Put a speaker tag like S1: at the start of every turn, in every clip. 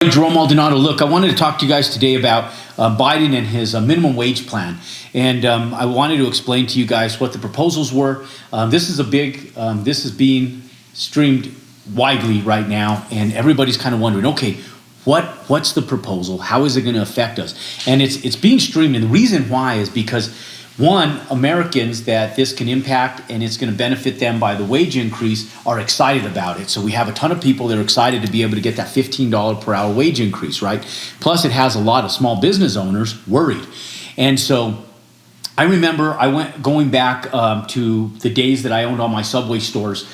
S1: Jerome Maldonado. Look, I wanted to talk to you guys today about Biden and his minimum wage plan. And I wanted to explain to you guys what the proposals were. This is being streamed widely right now, and everybody's kind of wondering, okay, what's the proposal? How is it going to affect us? And it's being streamed, and the reason why is because, one, Americans that this can impact and it's going to benefit them by the wage increase are excited about it. So we have a ton of people that are excited to be able to get that $15 per hour wage increase, right? Plus it has a lot of small business owners worried. And so I remember going back to the days that I owned all my Subway stores.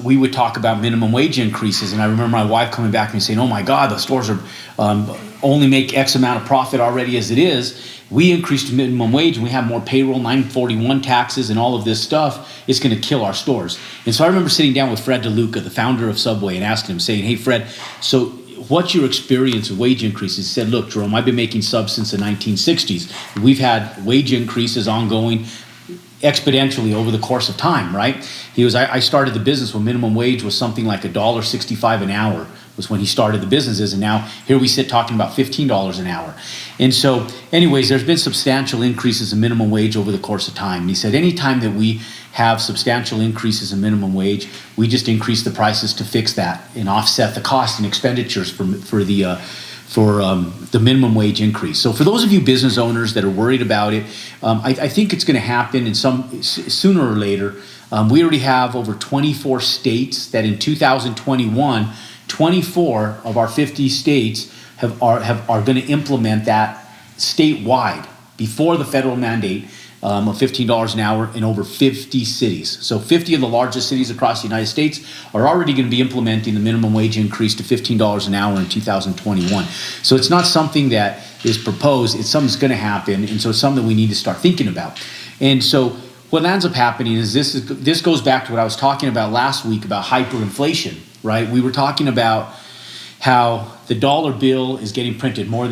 S1: We would talk about minimum wage increases, and I remember my wife coming back and saying, "Oh my God, the stores are only make X amount of profit already as it is. We increased minimum wage, and we have more payroll, 941 taxes, and all of this stuff. It's going to kill our stores." And so I remember sitting down with Fred DeLuca, the founder of Subway, and asking him, saying, "Hey, Fred, so what's your experience of wage increases?" He said, "Look, Jerome, I've been making subs since the 1960s. We've had wage increases ongoing exponentially over the course of time," right? He was, I started the business when minimum wage was something like $1.65 an hour was when he started the businesses, and now here we sit talking about $15 an hour. And so anyways, there's been substantial increases in minimum wage over the course of time. And he said anytime that we have substantial increases in minimum wage, we just increase the prices to fix that and offset the cost and expenditures for the minimum wage increase. So for those of you business owners that are worried about it, I think it's going to happen sooner or later. We already have over 24 states that in 2021, 24 of our 50 states are going to implement that statewide before the federal mandate of $15 an hour in over 50 cities. So 50 of the largest cities across the United States are already going to be implementing the minimum wage increase to $15 an hour in 2021. So it's not something that is proposed, it's something that's going to happen, and so it's something that we need to start thinking about. And so what ends up happening is this goes back to what I was talking about last week about hyperinflation, right? We were talking about how the dollar bill is getting printed. More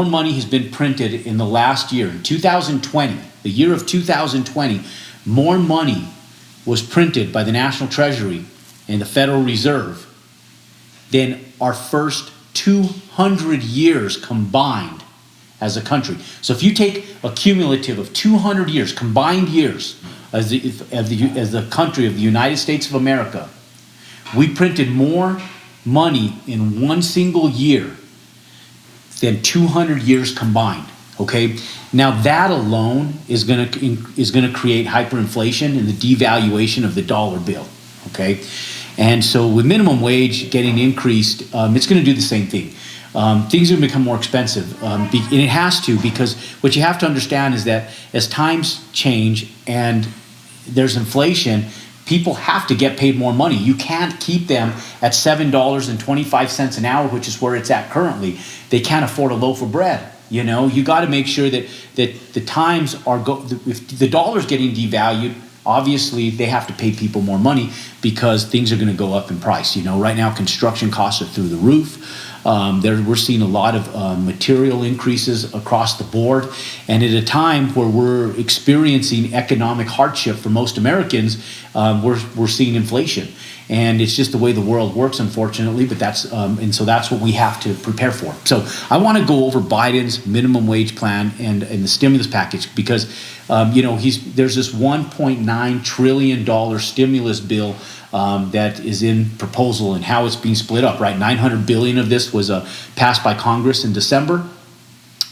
S1: money has been printed in the last year. In 2020, the year of 2020, more money was printed by the National Treasury and the Federal Reserve than our first 200 years combined as a country. So if you take a cumulative of 200 years, combined years, as the country of the United States of America, we printed more money in one single year than 200 years combined. Okay, now that alone is going to create hyperinflation and the devaluation of the dollar bill. Okay, and so with minimum wage getting increased, it's going to do the same thing. Things are going to become more expensive, and it has to, because what you have to understand is that as times change and there's inflation, people have to get paid more money. You can't keep them at $7.25 an hour, which is where it's at currently. They can't afford a loaf of bread. You know, you got to make sure that the times are if the dollar's getting devalued, obviously they have to pay people more money because things are going to go up in price. You know, right now construction costs are through the roof. We're seeing a lot of material increases across the board, and at a time where we're experiencing economic hardship for most Americans, we're seeing inflation, and it's just the way the world works, unfortunately. But that's what we have to prepare for. So I want to go over Biden's minimum wage plan and the stimulus package because there's this $1.9 trillion stimulus bill that is in proposal and how it's being split up, right? $900 billion of this was passed by Congress in December.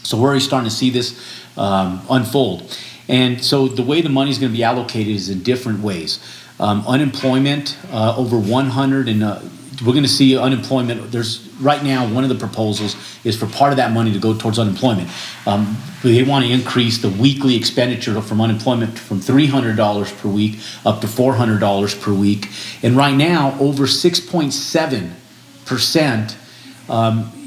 S1: So we're already starting to see this unfold. And so the way the money is going to be allocated is in different ways. Unemployment, over 100, and we're going to see unemployment. There's right now one of the proposals is for part of that money to go towards unemployment. They want to increase the weekly expenditure from unemployment from $300 per week up to $400 per week. And right now, over 6.7%.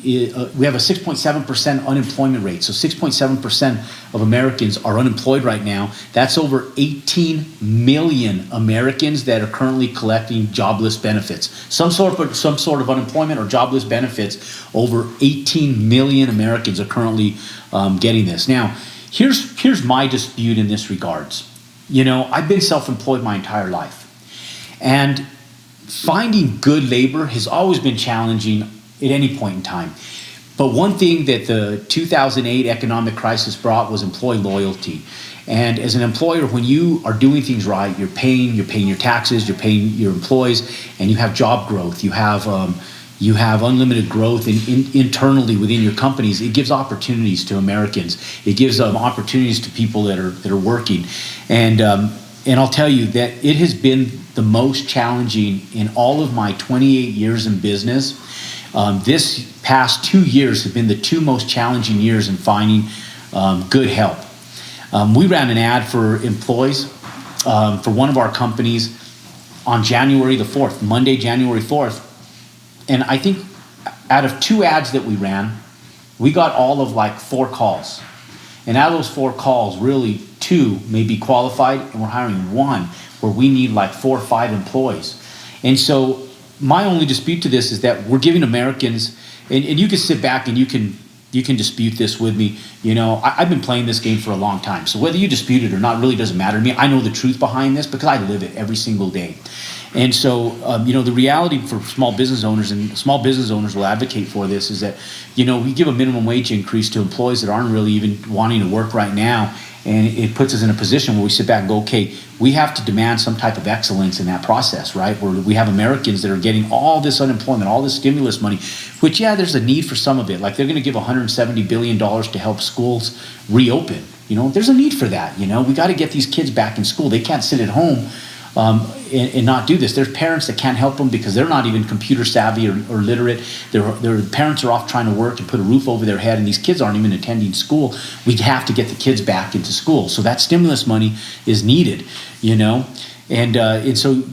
S1: We have a 6.7% unemployment rate. So 6.7% of Americans are unemployed right now. That's over 18 million Americans that are currently collecting jobless benefits. Some sort of unemployment or jobless benefits. Over 18 million Americans are currently getting this. Now, here's my dispute in this regards. You know, I've been self-employed my entire life. And finding good labor has always been challenging at any point in time. But one thing that the 2008 economic crisis brought was employee loyalty. And as an employer, when you are doing things right, you're paying your taxes, you're paying your employees, and you have job growth, you have unlimited growth internally within your companies. It gives opportunities to Americans. It gives opportunities to people that are working. And I'll tell you that it has been the most challenging in all of my 28 years in business. This past 2 years have been the two most challenging years in finding good help. We ran an ad for employees for one of our companies on January the 4th, Monday, January 4th. And I think out of 2 ads that we ran, we got all of like 4 calls. And out of those 4 calls, really 2 may be qualified, and we're hiring 1 where we need like 4 or 5 employees. And so my only dispute to this is that we're giving Americans, and you can sit back and you can dispute this with me. You know, I've been playing this game for a long time. So whether you dispute it or not really doesn't matter to me. I know the truth behind this because I live it every single day. And so, the reality for small business owners, and small business owners will advocate for this, is that, we give a minimum wage increase to employees that aren't really even wanting to work right now. And it puts us in a position where we sit back and go, okay, we have to demand some type of excellence in that process, right? Where we have Americans that are getting all this unemployment, all this stimulus money, which, there's a need for some of it. Like they're going to give $170 billion to help schools reopen. There's a need for that. We got to get these kids back in school. They can't sit at home and not do this. There's parents that can't help them because they're not even computer savvy or literate. Their parents are off trying to work and put a roof over their head, and these kids aren't even attending school. We have to get the kids back into school. So that stimulus money is needed, And so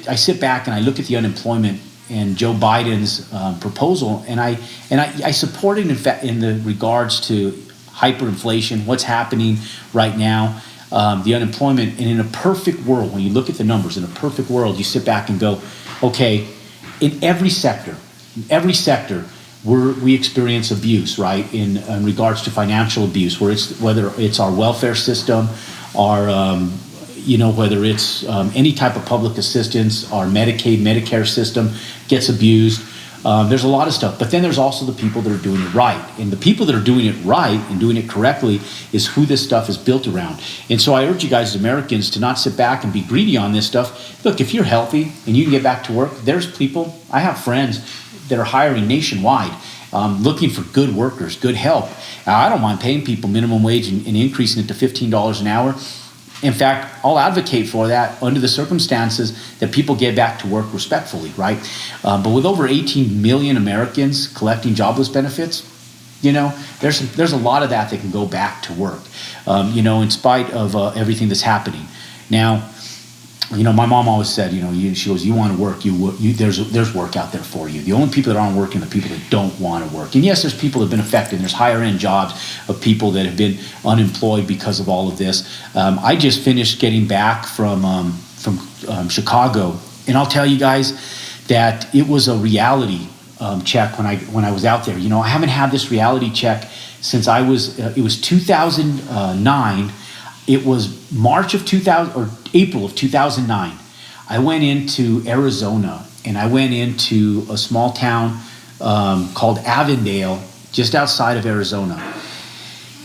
S1: I sit back and I look at the unemployment and Joe Biden's proposal, and I support it in the regards to hyperinflation, what's happening right now. The unemployment, and in a perfect world, when you look at the numbers, in a perfect world, you sit back and go, okay, in every sector, we experience abuse, right? In regards to financial abuse, whether it's our welfare system, our, whether it's any type of public assistance, our Medicaid, Medicare system gets abused. There's a lot of stuff, but then there's also the people that are doing it right. And the people that are doing it right and doing it correctly is who this stuff is built around. And so I urge you guys as Americans to not sit back and be greedy on this stuff. Look, if you're healthy and you can get back to work, there's people, I have friends that are hiring nationwide, looking for good workers, good help. Now, I don't mind paying people minimum wage and increasing it to $15 an hour. In fact, I'll advocate for that under the circumstances that people get back to work respectfully, right? But with over 18 million Americans collecting jobless benefits, there's a lot of that can go back to work, in spite of everything that's happening. Now, my mom always said, she goes, you want to work, there's work out there for you. The only people that aren't working are the people that don't want to work. And yes, there's people that have been affected. There's higher end jobs of people that have been unemployed because of all of this. I just finished getting back from Chicago, and I'll tell you guys that it was a reality check when I was out there. I haven't had this reality check since it was 2009. It was March of 2000 or April of 2009. I went into Arizona, and I went into a small town called Avondale, just outside of Arizona.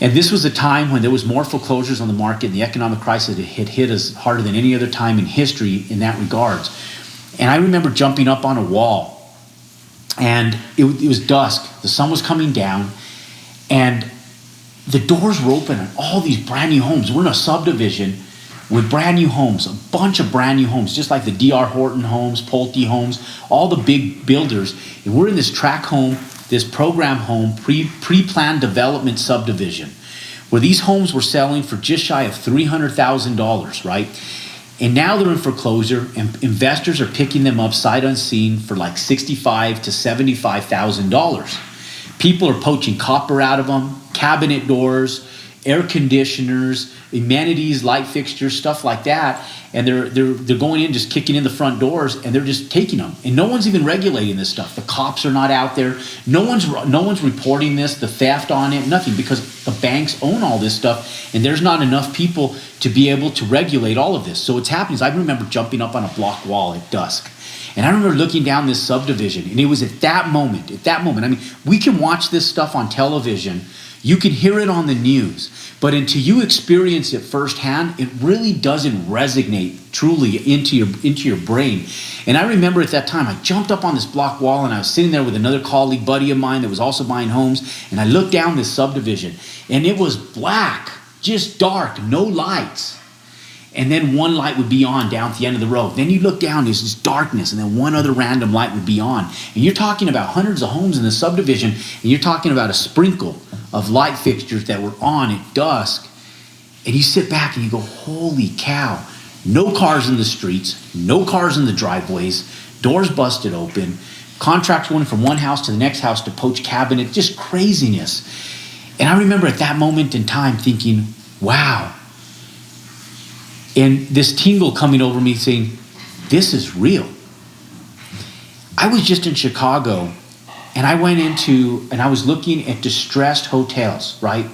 S1: And this was a time when there was more foreclosures on the market, and the economic crisis had hit us harder than any other time in history in that regards. And I remember jumping up on a wall, and it was dusk. The sun was coming down, and the doors were open on all these brand new homes. We're in a subdivision with brand new homes, a bunch of brand new homes, just like the D.R. Horton homes, Pulte homes, all the big builders. And we're in this tract home, this program home, pre-planned development subdivision, where these homes were selling for just shy of $300,000, right? And now they're in foreclosure, and investors are picking them up sight unseen for like $65,000 to $75,000. People are poaching copper out of them, cabinet doors, air conditioners, amenities, light fixtures, stuff like that. And they're going in, just kicking in the front doors, and they're just taking them. And no one's even regulating this stuff. The cops are not out there. No one's reporting this, the theft on it, nothing, because the banks own all this stuff, and there's not enough people to be able to regulate all of this. So what's happening is I remember jumping up on a block wall at dusk. And I remember looking down this subdivision, and it was at that moment, I mean, we can watch this stuff on television, you can hear it on the news, but until you experience it firsthand, it really doesn't resonate truly into your brain. And I remember at that time, I jumped up on this block wall, and I was sitting there with another colleague buddy of mine that was also buying homes, and I looked down this subdivision, and it was black, just dark, no lights. And then one light would be on down at the end of the road. Then you look down, there's this darkness, and then one other random light would be on. And you're talking about hundreds of homes in the subdivision, and you're talking about a sprinkle of light fixtures that were on at dusk. And you sit back and you go, holy cow. No cars in the streets, no cars in the driveways, doors busted open, contracts going from one house to the next house to poach cabinets, just craziness. And I remember at that moment in time thinking, wow. And this tingle coming over me saying, this is real. I was just in Chicago, and I went into, and I was looking at distressed hotels, right?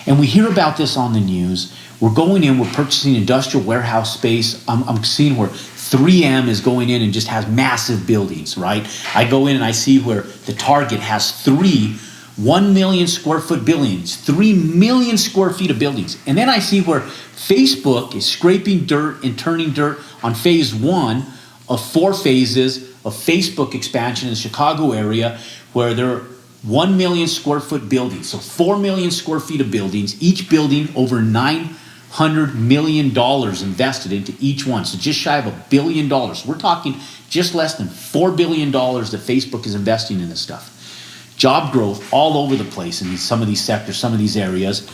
S1: And we hear about this on the news. We're going in, we're purchasing industrial warehouse space. I'm seeing where 3M is going in and just has massive buildings, right? I go in and I see where the Target has 1 million square foot buildings, 3 million square feet of buildings. And then I see where Facebook is scraping dirt and turning dirt on phase 1 of 4 phases of Facebook expansion in the Chicago area, where there are 1 million square foot buildings. So 4 million square feet of buildings, each building over $900 million invested into each one. So just shy of $1 billion. We're talking just less than $4 billion that Facebook is investing in this stuff. Job growth all over the place in some of these sectors, some of these areas.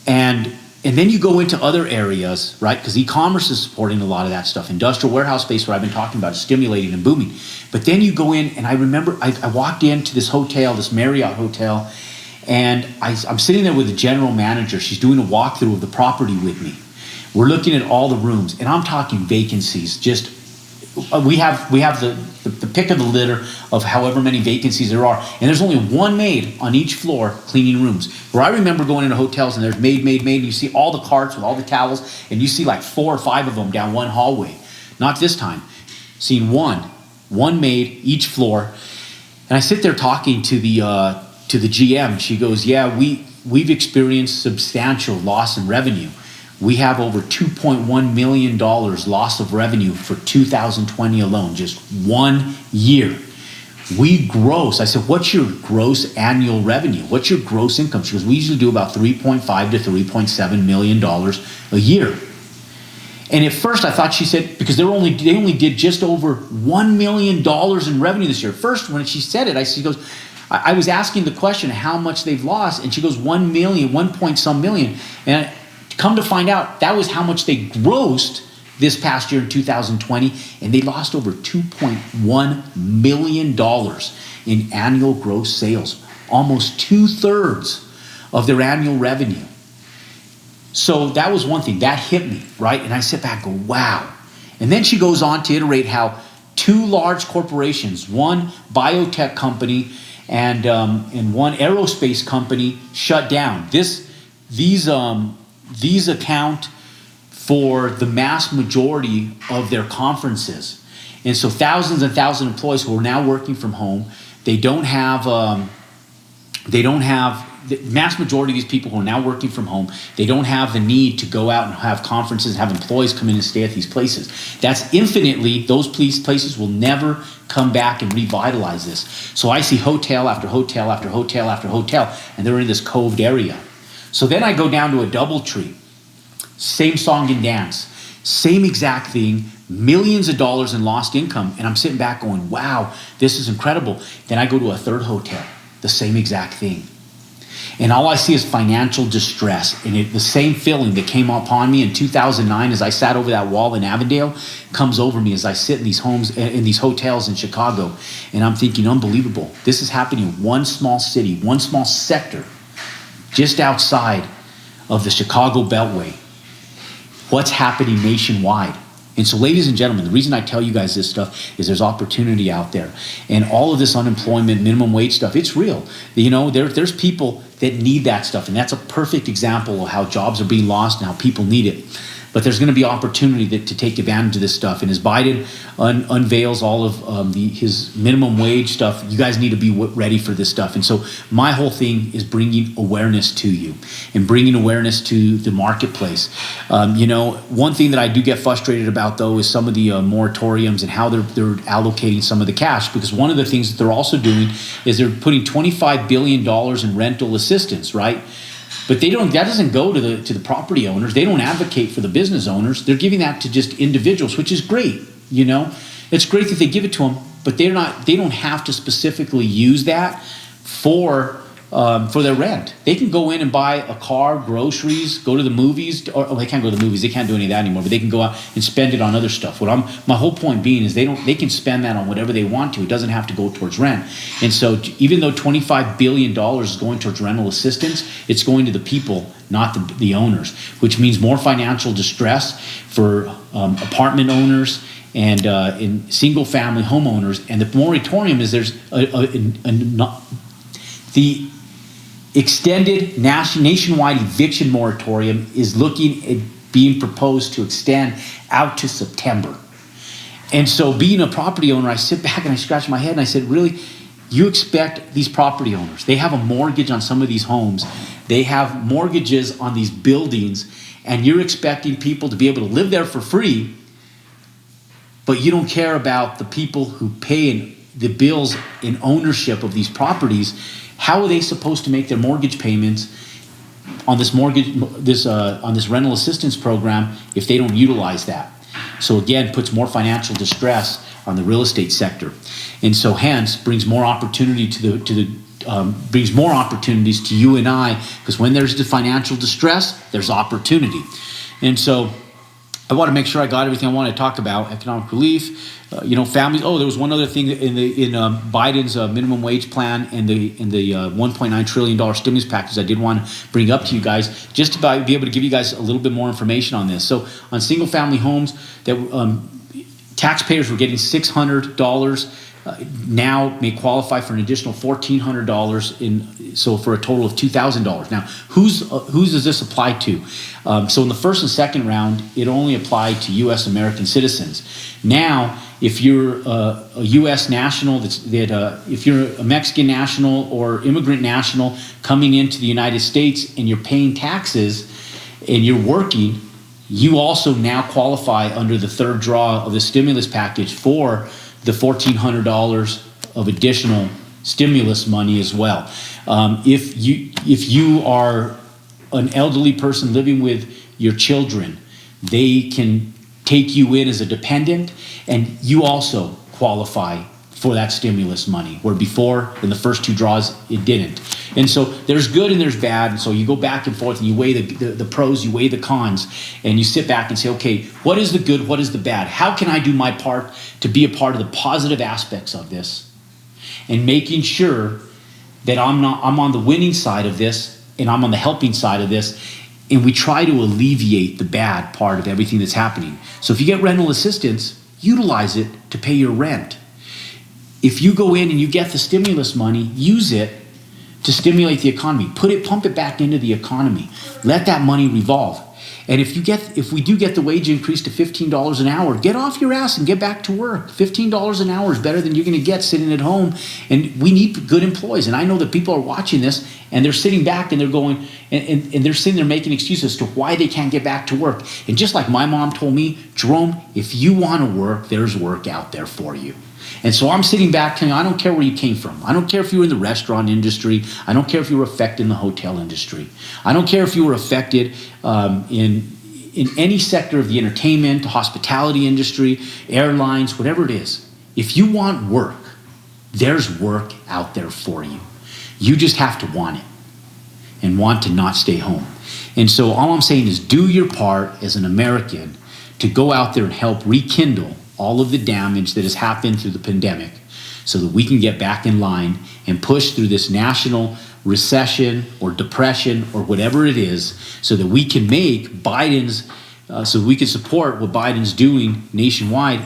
S1: And then you go into other areas, right? Because e-commerce is supporting a lot of that stuff. Industrial warehouse space, what I've been talking about, is stimulating and booming. But then you go in, and I remember I walked into this hotel, this Marriott Hotel, and I'm sitting there with the general manager. She's doing a walkthrough of the property with me. We're looking at all the rooms, and I'm talking vacancies. Just we have the pick of the litter of however many vacancies there are, and there's only one maid on each floor cleaning rooms. Where I remember going into hotels and there's maid, and you see all the carts with all the towels, and you see like 4 or 5 of them down one hallway. Not this time. Seen one maid each floor, and I sit there talking to the GM. She goes, "Yeah, we've experienced substantial loss in revenue. We have over $2.1 million loss of revenue for 2020 alone, just 1 year. We gross." I said, "What's your gross annual revenue? What's your gross income?" She goes, "We usually do about $3.5 to $3.7 million a year." And at first I thought she said, because they only did just over $1 million in revenue this year. First, when she said it, she goes, I was asking the question how much they've lost, and she goes, 1 million, 1 point some million. And come to find out, that was how much they grossed this past year in 2020, and they lost over $2.1 million in annual gross sales, almost 2/3 of their annual revenue. So that was one thing that hit me, right? And I sit back and go, wow. And then she goes on to iterate how 2 large corporations, one biotech company and one aerospace company, shut down. These account for the mass majority of their conferences. And so thousands and thousands of employees who are now working from home, the mass majority of these people who are now working from home, they don't have the need to go out and have conferences and have employees come in and stay at these places. That's infinitely, those places will never come back and revitalize this. So I see hotel after hotel after hotel after hotel, and they're in this coved area. So then I go down to a DoubleTree, same song and dance, same exact thing, millions of dollars in lost income, and I'm sitting back going, wow, this is incredible. Then I go to a third hotel, the same exact thing. And all I see is financial distress, and the same feeling that came upon me in 2009 as I sat over that wall in Avondale comes over me as I sit in these homes, in these hotels in Chicago, and I'm thinking, unbelievable. This is happening in one small city, one small sector, just outside of the Chicago Beltway. What's happening nationwide? And so, ladies and gentlemen, the reason I tell you guys this stuff is there's opportunity out there. And all of this unemployment, minimum wage stuff, it's real. You know, there's people that need that stuff. And that's a perfect example of how jobs are being lost and how people need it. but there's going to be opportunity to take advantage of this stuff. And as Biden unveils all of his minimum wage stuff, you guys need to be ready for this stuff. And so my whole thing is bringing awareness to you and bringing awareness to the marketplace. One thing that I do get frustrated about, though, is some of the moratoriums and how they're allocating some of the cash, because one of the things that they're also doing is they're putting $25 billion in rental assistance, right? But that doesn't go to the property owners. They don't advocate for the business owners. They're giving that to just individuals, which is great. It's great that they give it to them, but they don't have to specifically use that for their rent. They can go in and buy a car, groceries, go to the movies, or they can't go to the movies. They can't do any of that anymore, but they can go out and spend it on other stuff. My whole point being is they can spend that on whatever they want to. It doesn't have to go towards rent. And so even though $25 billion is going towards rental assistance, it's going to the people, not the owners, which means more financial distress for apartment owners and in single family homeowners. And the moratorium is the extended nationwide eviction moratorium is looking at being proposed to extend out to September. And so being a property owner, I sit back and I scratch my head and I said, really, you expect these property owners, they have a mortgage on some of these homes, they have mortgages on these buildings, and you're expecting people to be able to live there for free, but you don't care about the people who pay the bills in ownership of these properties. How are they supposed to make their mortgage payments on this rental assistance program if they don't utilize that? So again, puts more financial distress on the real estate sector, and so hence brings more opportunity brings more opportunities to you and I, because when there's the financial distress, there's opportunity. And so I want to make sure I got everything I want to talk about. Economic relief, families. Oh, there was one other thing in Biden's minimum wage plan and the $1.9 trillion stimulus package I did want to bring up to you guys, just to be able to give you guys a little bit more information on this. So on single family homes, that taxpayers were getting $600. Now may qualify for an additional $1,400 so for a total of $2,000. Now, whose does this apply to? So in the first and second round, it only applied to U.S. American citizens. Now, if you're a U.S. national, if you're a Mexican national or immigrant national coming into the United States and you're paying taxes and you're working, you also now qualify under the third draw of the stimulus package for the $1,400 of additional stimulus money as well. If you are an elderly person living with your children, they can take you in as a dependent, and you also qualify for that stimulus money, where before in the first two draws it didn't. And so there's good and there's bad, and so you go back and forth and you weigh the pros, you weigh the cons, and you sit back and say, okay, what is the good, what is the bad? How can I do my part to be a part of the positive aspects of this, and making sure that I'm on the winning side of this and I'm on the helping side of this, and we try to alleviate the bad part of everything that's happening. So if you get rental assistance, utilize it to pay your rent. If you go in and you get the stimulus money, use it to stimulate the economy. Pump it back into the economy. Let that money revolve. And if we do get the wage increase to $15 an hour, get off your ass and get back to work. $15 an hour is better than you're going to get sitting at home. And we need good employees. And I know that people are watching this and they're sitting back and they're going, and they're sitting there making excuses as to why they can't get back to work. And just like my mom told me, Jerome, if you want to work, there's work out there for you. And so I'm sitting back telling you, I don't care where you came from. I don't care if you were in the restaurant industry. I don't care if you were affected in the hotel industry. I don't care if you were affected in any sector of the entertainment, hospitality industry, airlines, whatever it is. If you want work, there's work out there for you. You just have to want it and want to not stay home. And so all I'm saying is do your part as an American to go out there and help rekindle all of the damage that has happened through the pandemic, so that we can get back in line and push through this national recession or depression or whatever it is, so that we can make so we can support what Biden's doing nationwide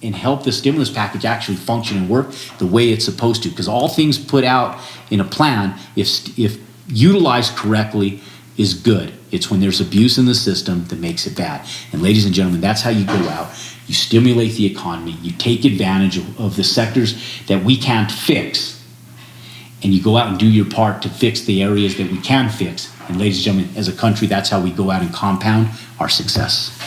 S1: and help the stimulus package actually function and work the way it's supposed to. Because all things put out in a plan, if utilized correctly, is good. It's when there's abuse in the system that makes it bad. And ladies and gentlemen, that's how you go out. You stimulate the economy. You take advantage of the sectors that we can't fix. And you go out and do your part to fix the areas that we can fix. And ladies and gentlemen, as a country, that's how we go out and compound our success.